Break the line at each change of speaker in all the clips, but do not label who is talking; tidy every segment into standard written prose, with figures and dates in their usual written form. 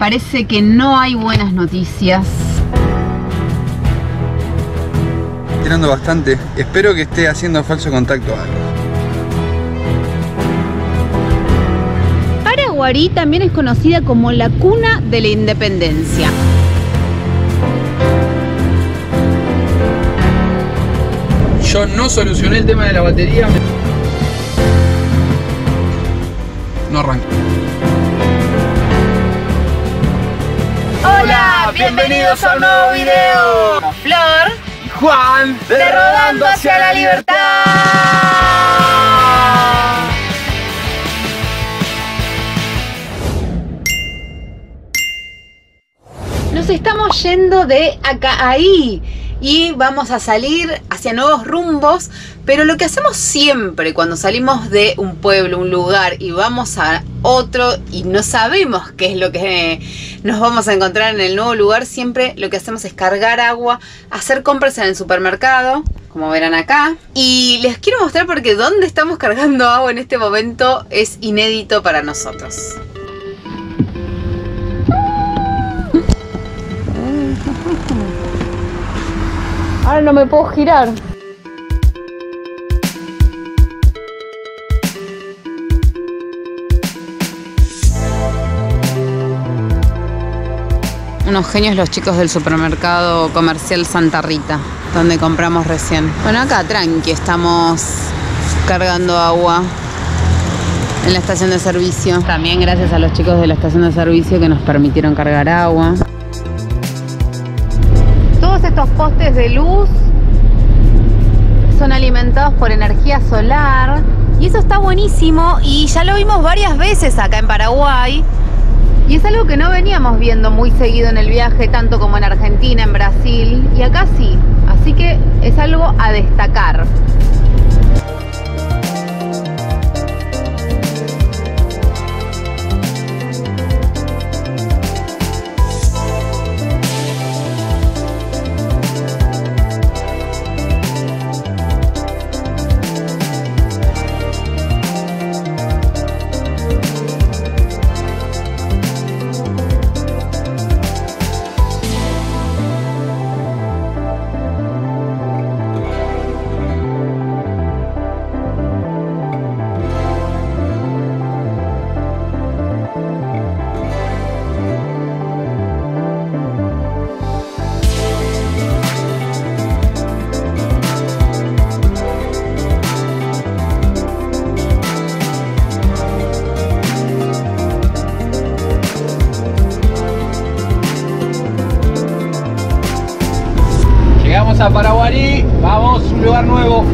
Parece que no hay buenas noticias.
Tirando bastante. Espero que esté haciendo falso contacto algo.
Paraguarí también es conocida como la cuna de la independencia.
Yo no solucioné el tema de la batería. No arranca.
Hola, bienvenidos a un nuevo video. Somos Flor
Y Juan
de Rodando hacia la Libertad. Nos estamos yendo de acá a ahí y vamos a salir hacia nuevos rumbos, pero lo que hacemos siempre cuando salimos de un pueblo, un lugar y vamos a otro y no sabemos qué es lo que nos vamos a encontrar en el nuevo lugar, siempre lo que hacemos es cargar agua, hacer compras en el supermercado, como verán acá, y les quiero mostrar porque donde estamos cargando agua en este momento es inédito para nosotros. Ahora no me puedo girar. Unos genios los chicos del supermercado comercial Santa Rita, donde compramos recién. Bueno, acá tranqui, estamos cargando agua en la estación de servicio. También gracias a los chicos de la estación de servicio que nos permitieron cargar agua. Todos estos postes de luz son alimentados por energía solar y eso está buenísimo y ya lo vimos varias veces acá en Paraguay y es algo que no veníamos viendo muy seguido en el viaje, tanto como en Argentina, en Brasil, y acá sí, así que es algo a destacar.
Llegamos a Paraguarí, vamos a un lugar nuevo.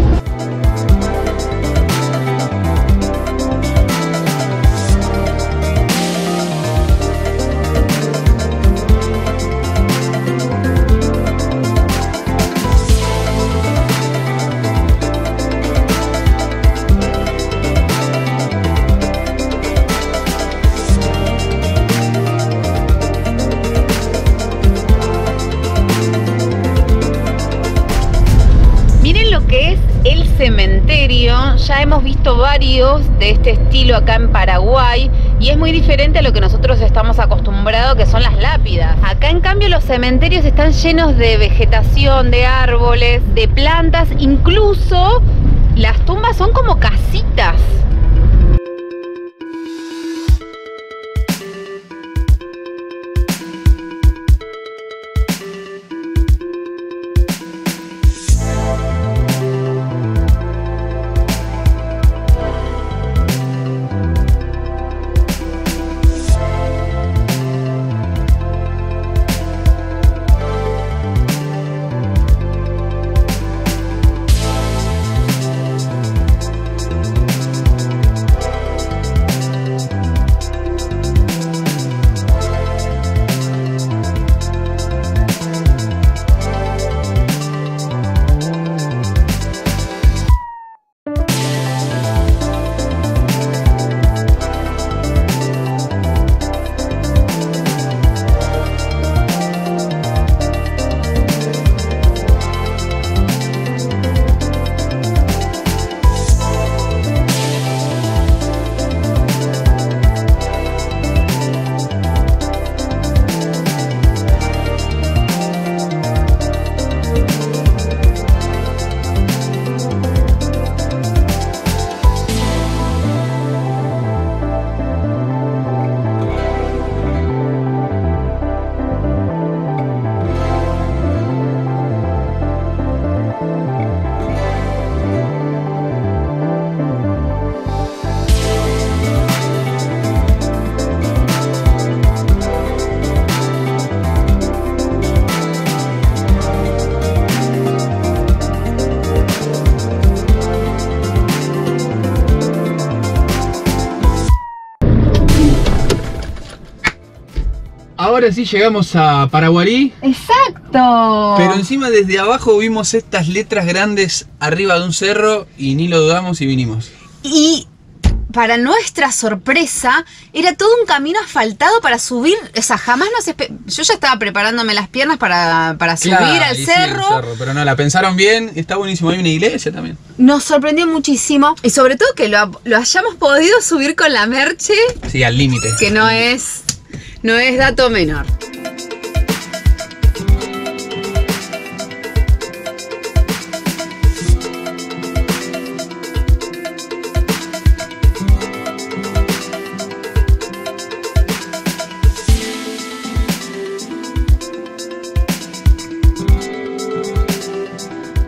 Cementerio, ya hemos visto varios de este estilo acá en Paraguay y es muy diferente a lo que nosotros estamos acostumbrados, que son las lápidas. Acá en cambio los cementerios están llenos de vegetación, de árboles, de plantas, incluso las tumbas son como casitas.
ahora sí llegamos a Paraguarí.
¡Exacto!
Pero encima desde abajo vimos estas letras grandes arriba de un cerro y ni lo dudamos y vinimos.
Y para nuestra sorpresa, era todo un camino asfaltado para subir. O sea, jamás yo ya estaba preparándome las piernas para subir al cerro.
Sí, el cerro. Pero no, la pensaron bien, está buenísimo. Hay una iglesia también.
Nos sorprendió muchísimo. Y sobre todo que lo hayamos podido subir con la Merche.
Sí, al límite.
Que no es dato menor.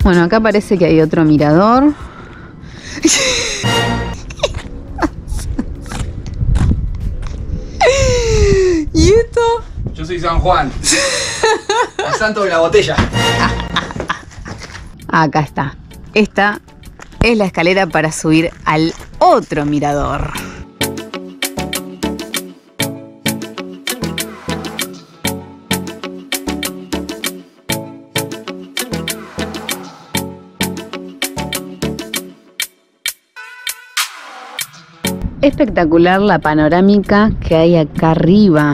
Bueno, acá parece que hay otro mirador. ¿Y esto?
Yo soy San Juan. El santo de la botella.
Acá está. Esta es la escalera para subir al otro mirador. Espectacular la panorámica que hay acá arriba.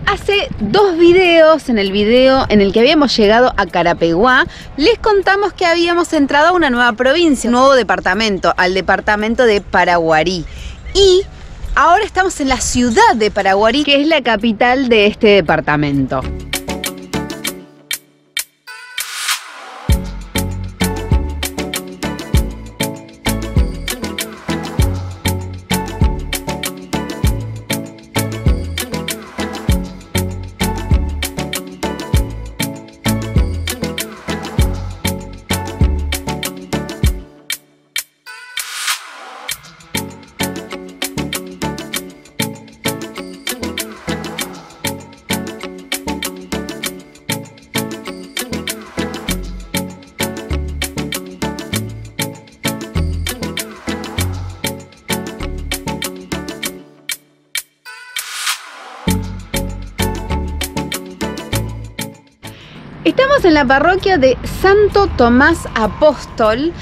Hace 2 videos, en el video en el que habíamos llegado a Carapeguá, les contamos que habíamos entrado a una nueva provincia, un nuevo departamento, al departamento de Paraguarí. Y ahora estamos en la ciudad de Paraguarí, que es la capital de este departamento. Estamos en la parroquia de Santo Tomás Apóstol,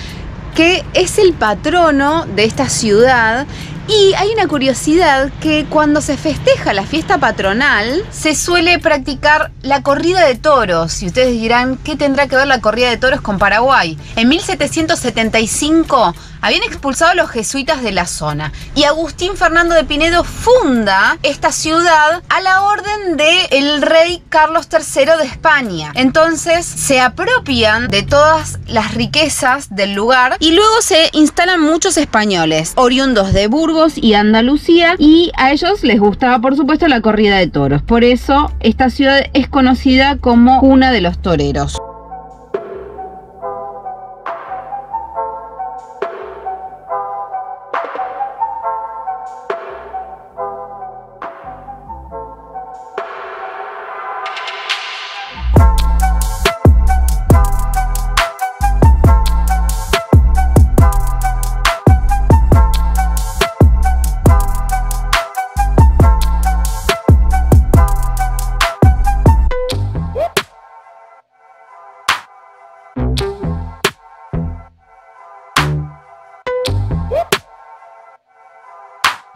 que es el patrono de esta ciudad. Y hay una curiosidad, que cuando se festeja la fiesta patronal se suele practicar la corrida de toros. Y ustedes dirán, ¿qué tendrá que ver la corrida de toros con Paraguay? En 1775 habían expulsado a los jesuitas de la zona y Agustín Fernando de Pinedo funda esta ciudad a la orden del rey Carlos III de España. Entonces se apropian de todas las riquezas del lugar y luego se instalan muchos españoles oriundos de Burgos y Andalucía, y a ellos les gustaba por supuesto la corrida de toros. Por eso esta ciudad es conocida como cuna de los toreros.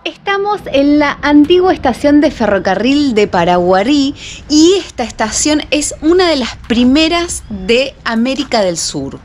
Estamos en la antigua estación de ferrocarril de Paraguarí y esta estación es una de las primeras de América del Sur.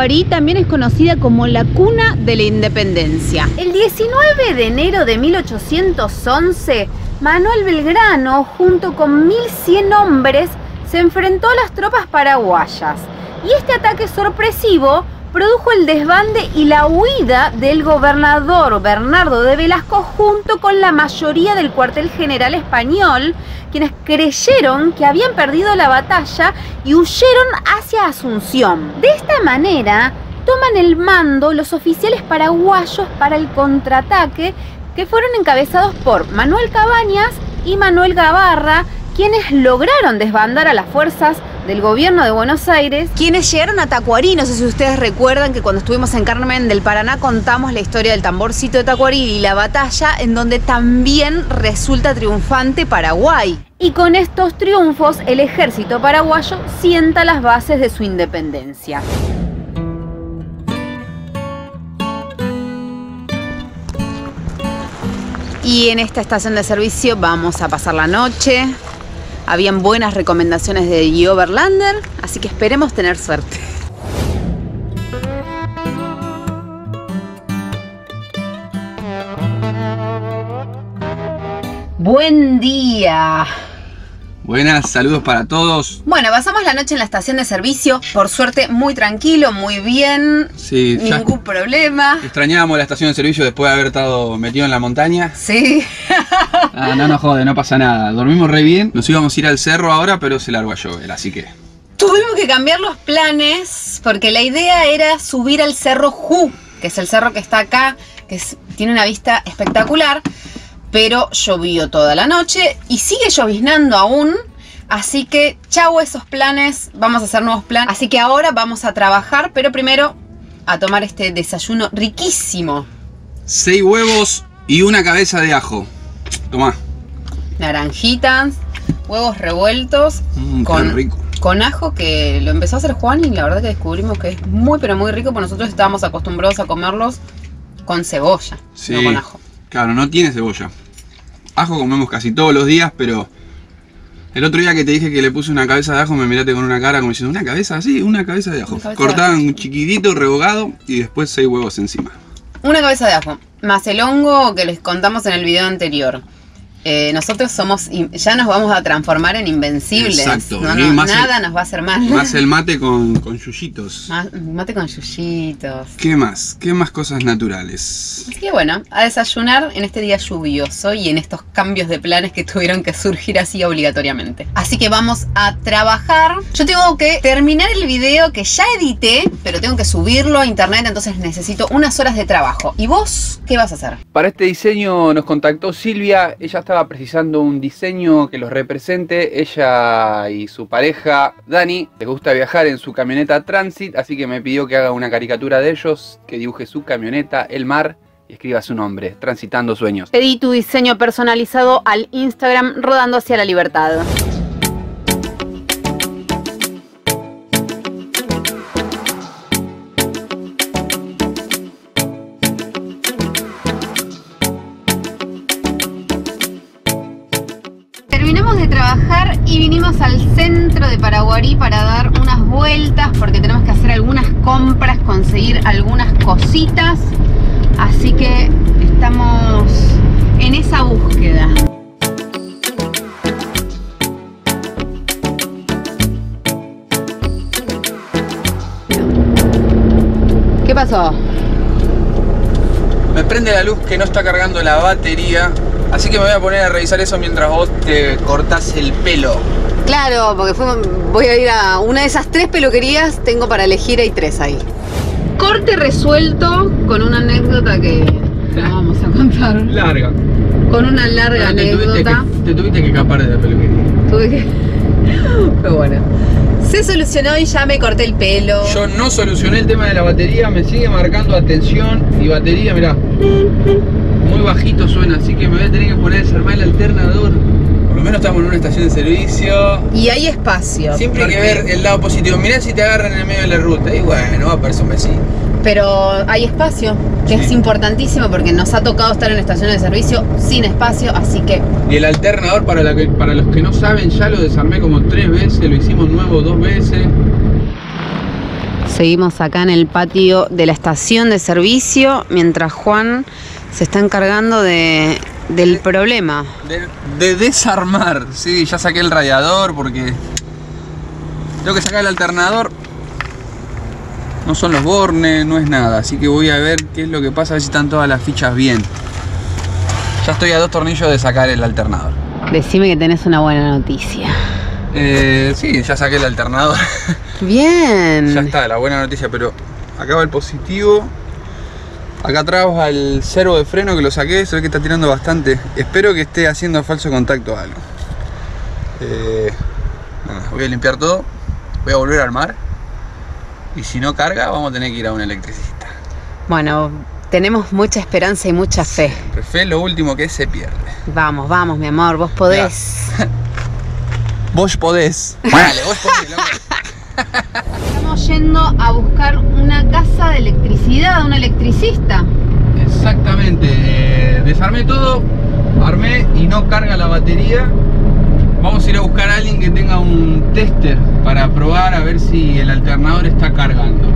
Paraguarí también es conocida como la cuna de la independencia. El 19 de enero de 1811, Manuel Belgrano, junto con 1100 hombres, se enfrentó a las tropas paraguayas. Y este ataque sorpresivo produjo el desbande y la huida del gobernador Bernardo de Velasco junto con la mayoría del cuartel general español, quienes creyeron que habían perdido la batalla y huyeron hacia Asunción. De esta manera, toman el mando los oficiales paraguayos para el contraataque, que fueron encabezados por Manuel Cabañas y Manuel Gabarra, quienes lograron desbandar a las fuerzas del gobierno de Buenos Aires, quienes llegaron a Tacuarí. No sé si ustedes recuerdan que cuando estuvimos en Carmen del Paraná contamos la historia del tamborcito de Tacuarí y la batalla en donde también resulta triunfante Paraguay. Y con estos triunfos el ejército paraguayo sienta las bases de su independencia. Y en esta estación de servicio vamos a pasar la noche. Habían buenas recomendaciones de Guido Verlander, así que esperemos tener suerte. Buen día.
Buenas, saludos para todos.
Bueno, pasamos la noche en la estación de servicio. Por suerte, muy tranquilo, muy bien.
Sí,
ningún problema.
Extrañábamos la estación de servicio después de haber estado metido en la montaña.
Sí.
No nos jode, no pasa nada. Dormimos re bien. Nos íbamos a ir al cerro ahora, pero se largó a llover, así que...
Tuvimos que cambiar los planes porque la idea era subir al cerro Ju, que es el cerro que está acá, que tiene una vista espectacular. Pero llovió toda la noche y sigue lloviznando aún, así que chau esos planes, vamos a hacer nuevos planes. Así que ahora vamos a trabajar, pero primero a tomar este desayuno riquísimo.
6 huevos y una cabeza de ajo. Tomá.
Naranjitas, huevos revueltos
qué rico.
Con ajo, que lo empezó a hacer Juan y la verdad que descubrimos que es muy pero muy rico, porque nosotros estábamos acostumbrados a comerlos con cebolla,
sí,
no con ajo.
Claro, no tiene cebolla. Ajo comemos casi todos los días, pero el otro día que te dije que le puse una cabeza de ajo me miraste con una cara como diciendo, ¿una cabeza? Sí, una cabeza de ajo. Cortaban un chiquitito, rehogado y después 6 huevos encima. Una cabeza de ajo, más el hongo que les contamos en el video anterior. Nosotros somos, ya nos vamos a transformar en invencibles. Exacto. Nada nos va a hacer mal. Más el mate con yuyitos. Mate con yuyitos. ¿Qué más? ¿Qué más cosas naturales? Así que bueno, a desayunar en este día lluvioso y en estos cambios de planes que tuvieron que surgir así obligatoriamente. Así que vamos a trabajar. Yo tengo que terminar el video que ya edité, pero tengo que subirlo a internet, entonces necesito unas horas de trabajo. ¿Y vos qué vas a hacer? Para este diseño nos contactó Silvia. Ella estaba precisando un diseño que los represente. Ella y su pareja Dani les gusta viajar en su camioneta Transit, así que me pidió que haga una caricatura de ellos, que dibuje su camioneta, el mar, y escriba su nombre, Transitando Sueños.
Pedí tu diseño personalizado al Instagram Rodando Hacia la Libertad. Terminamos de trabajar y vinimos al centro de Paraguarí para dar unas vueltas porque tenemos que hacer algunas compras, conseguir algunas cositas, así que estamos en esa búsqueda. ¿Qué pasó?
Me prende la luz que no está cargando la batería. Así que me voy a poner a revisar eso mientras vos te cortás el pelo.
Claro, porque voy a ir a una de esas 3 peluquerías, tengo para elegir, hay 3 ahí. Corte resuelto con una anécdota que la vamos a contar.
Larga.
Con una larga anécdota.
Te tuviste que escapar de la peluquería.
Tuve que... Pero bueno. Se solucionó y ya me corté el pelo.
Yo no solucioné el tema de la batería, me sigue marcando atención y batería, mirá. Muy bajito suena, así que me voy a tener que poner a desarmar el alternador. Por lo menos estamos en una estación de servicio.
Y hay espacio.
Siempre hay que ver el lado positivo. Mirá si te agarran en el medio de la ruta. Y bueno, va a parecer un vecino.
Pero hay espacio, que es importantísimo porque nos ha tocado estar en estaciones de servicio sin espacio, así que...
Y el alternador, para los que no saben, ya lo desarmé como 3 veces, lo hicimos nuevo 2 veces.
Seguimos acá en el patio de la estación de servicio mientras Juan se está encargando del problema.
De desarmar, sí, ya saqué el radiador porque tengo que sacar el alternador. No son los bornes, no es nada, así que voy a ver qué es lo que pasa, a ver si están todas las fichas bien. Ya estoy a 2 tornillos de sacar el alternador.
Decime que tenés una buena noticia.
Sí, ya saqué el alternador.
Bien.
Ya está, la buena noticia, pero acá va el positivo. Acá atrás va el servo de freno que lo saqué, se ve que está tirando bastante. Espero que esté haciendo falso contacto o algo. Nada, voy a limpiar todo, voy a volver a armar. Y si no carga, vamos a tener que ir a un electricista.
Bueno, tenemos mucha esperanza y mucha fe.
Siempre fe, lo último que se pierde.
Vamos, vamos, mi amor, vos podés.
Vos podés. Dale, vos podés, loco.
Estamos yendo a buscar una casa de electricidad, un electricista.
Exactamente. Desarmé todo, armé y no carga la batería. Vamos a ir a buscar a alguien que tenga un tester para probar a ver si el alternador está cargando.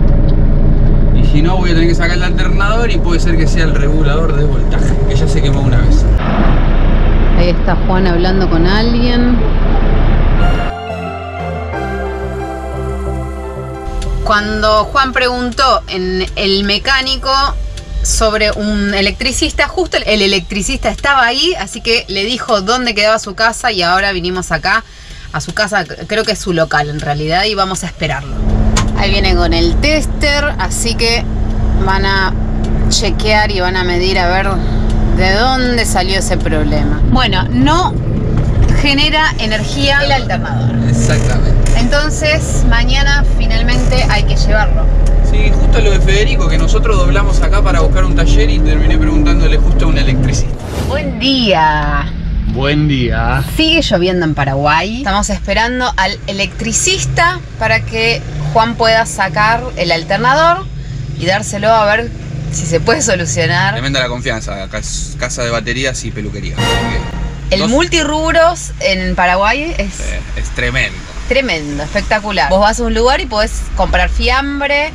Y si no, voy a tener que sacar el alternador y puede ser que sea el regulador de voltaje, que ya se quemó una vez.
Ahí está Juan hablando con alguien. Cuando Juan preguntó en el mecánico sobre un electricista, justo el electricista estaba ahí, así que le dijo dónde quedaba su casa y ahora vinimos acá a su casa, creo que es su local en realidad, y vamos a esperarlo. Ahí viene con el tester, así que van a chequear y van a medir a ver de dónde salió ese problema. Bueno, no genera energía el alternador.
Exactamente.
Entonces mañana finalmente hay que llevarlo.
Sí, justo lo de Federico, que nosotros doblamos acá para buscar un taller y terminé preguntándole justo a un electricista.
Buen día.
Buen día.
Sigue lloviendo en Paraguay. Estamos esperando al electricista para que Juan pueda sacar el alternador y dárselo a ver si se puede solucionar.
Tremenda la confianza, acá es casa de baterías y peluquería.
El multirrubros en Paraguay
es tremendo.
Tremendo, espectacular. Vos vas a un lugar y podés comprar fiambre,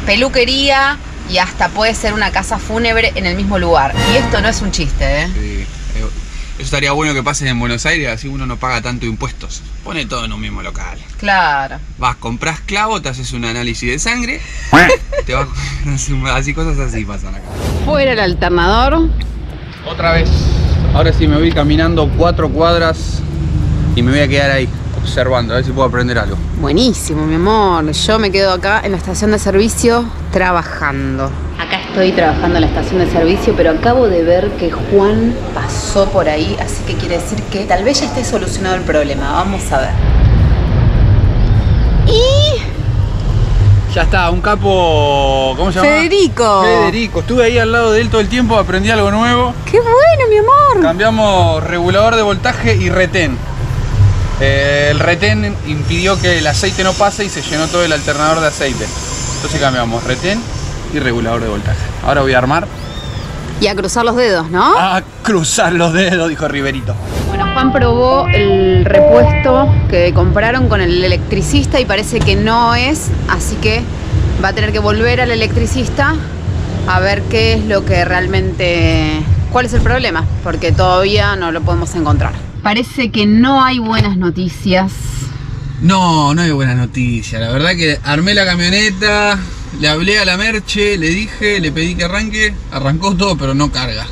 peluquería y hasta puede ser una casa fúnebre en el mismo lugar. Y esto no es un chiste, ¿eh?
Sí. Eso estaría bueno que pase en Buenos Aires, así uno no paga tanto impuestos. Pone todo en un mismo local.
Claro.
Vas, compras clavo, te haces un análisis de sangre, te vas, así cosas así pasan acá.
Fuera el alternador.
Otra vez. Ahora sí me voy caminando 4 cuadras y me voy a quedar ahí observando, a ver si puedo aprender algo.
Buenísimo, mi amor. Yo me quedo acá en la estación de servicio trabajando. Acá estoy trabajando en la estación de servicio, pero acabo de ver que Juan pasó por ahí, así que quiere decir que tal vez ya esté solucionado el problema. Vamos a ver. Y...
ya está, un capo... ¿cómo se llama?
Federico.
Federico. Estuve ahí al lado de él todo el tiempo, aprendí algo nuevo.
¡Qué bueno, mi amor!
Cambiamos regulador de voltaje y retén. El retén impidió que el aceite no pase y se llenó todo el alternador de aceite. Entonces cambiamos retén y regulador de voltaje. Ahora voy a armar.
Y a cruzar los dedos, ¿no?
A cruzar los dedos, dijo Riverito.
Bueno, Juan probó el repuesto que compraron con el electricista y parece que no es, así que va a tener que volver al electricista a ver qué es lo que realmente... cuál es el problema, porque todavía no lo podemos encontrar. Parece que no hay buenas noticias.
No, no hay buena noticia. La verdad que armé la camioneta, le hablé a la Merche, le dije, le pedí que arranque, arrancó todo, pero no carga.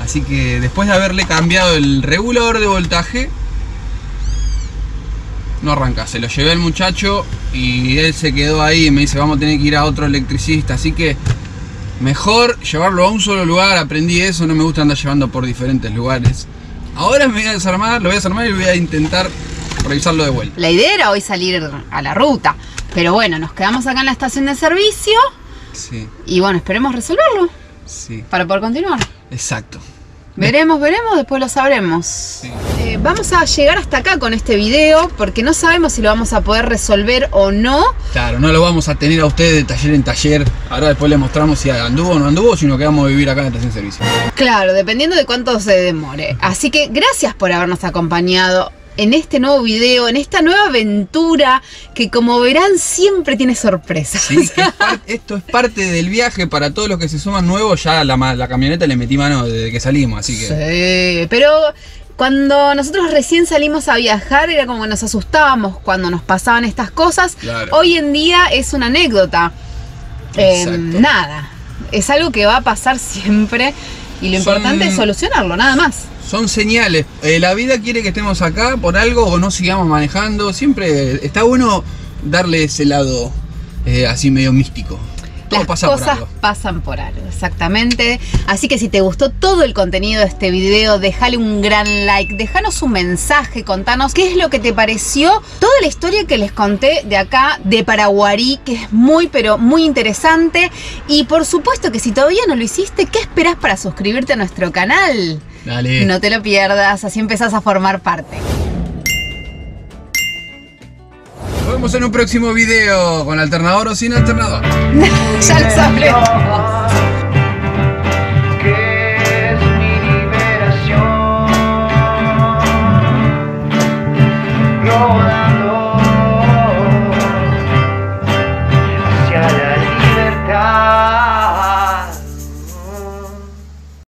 Así que después de haberle cambiado el regulador de voltaje, no arranca. Se lo llevé al muchacho y él se quedó ahí y me dice, vamos a tener que ir a otro electricista. Así que mejor llevarlo a un solo lugar. Aprendí eso, no me gusta andar llevando por diferentes lugares. Ahora me voy a desarmar, lo voy a desarmar y voy a intentar revisarlo de vuelta.
La idea era hoy salir a la ruta, pero bueno, nos quedamos acá en la estación de servicio.
Sí.
Y bueno, esperemos resolverlo.
Sí.
Para poder continuar.
Exacto.
Veremos, después lo sabremos.
Sí.
Vamos a llegar hasta acá con este video porque no sabemos si lo vamos a poder resolver o no.
Claro, no lo vamos a tener a ustedes de taller en taller. Ahora después les mostramos si anduvo o no anduvo, sino que vamos a vivir acá en la estación de servicio.
Claro, dependiendo de cuánto se demore. Así que gracias por habernos acompañado en este nuevo video, en esta nueva aventura que, como verán, siempre tiene sorpresas.
Sí, que esto es parte del viaje para todos los que se suman nuevos. Ya la camioneta le metí mano desde que salimos, así que...
Sí, pero cuando nosotros recién salimos a viajar era como que nos asustábamos cuando nos pasaban estas cosas.
Claro.
Hoy en día es una anécdota. Nada, es algo que va a pasar siempre y lo importante es solucionarlo, nada más.
Son señales. La vida quiere que estemos acá por algo o no sigamos manejando. Siempre está bueno darle ese lado así medio místico.
Las cosas pasan por algo, exactamente. Así que si te gustó todo el contenido de este video, déjale un gran like, déjanos un mensaje, contanos qué es lo que te pareció toda la historia que les conté de acá, de Paraguarí, que es muy, pero muy interesante. Y por supuesto que si todavía no lo hiciste, ¿qué esperás para suscribirte a nuestro canal?
Dale.
No te lo pierdas, así empezás a formar parte.
Nos vemos en un próximo video con alternador o sin alternador.
Ya lo sabremos.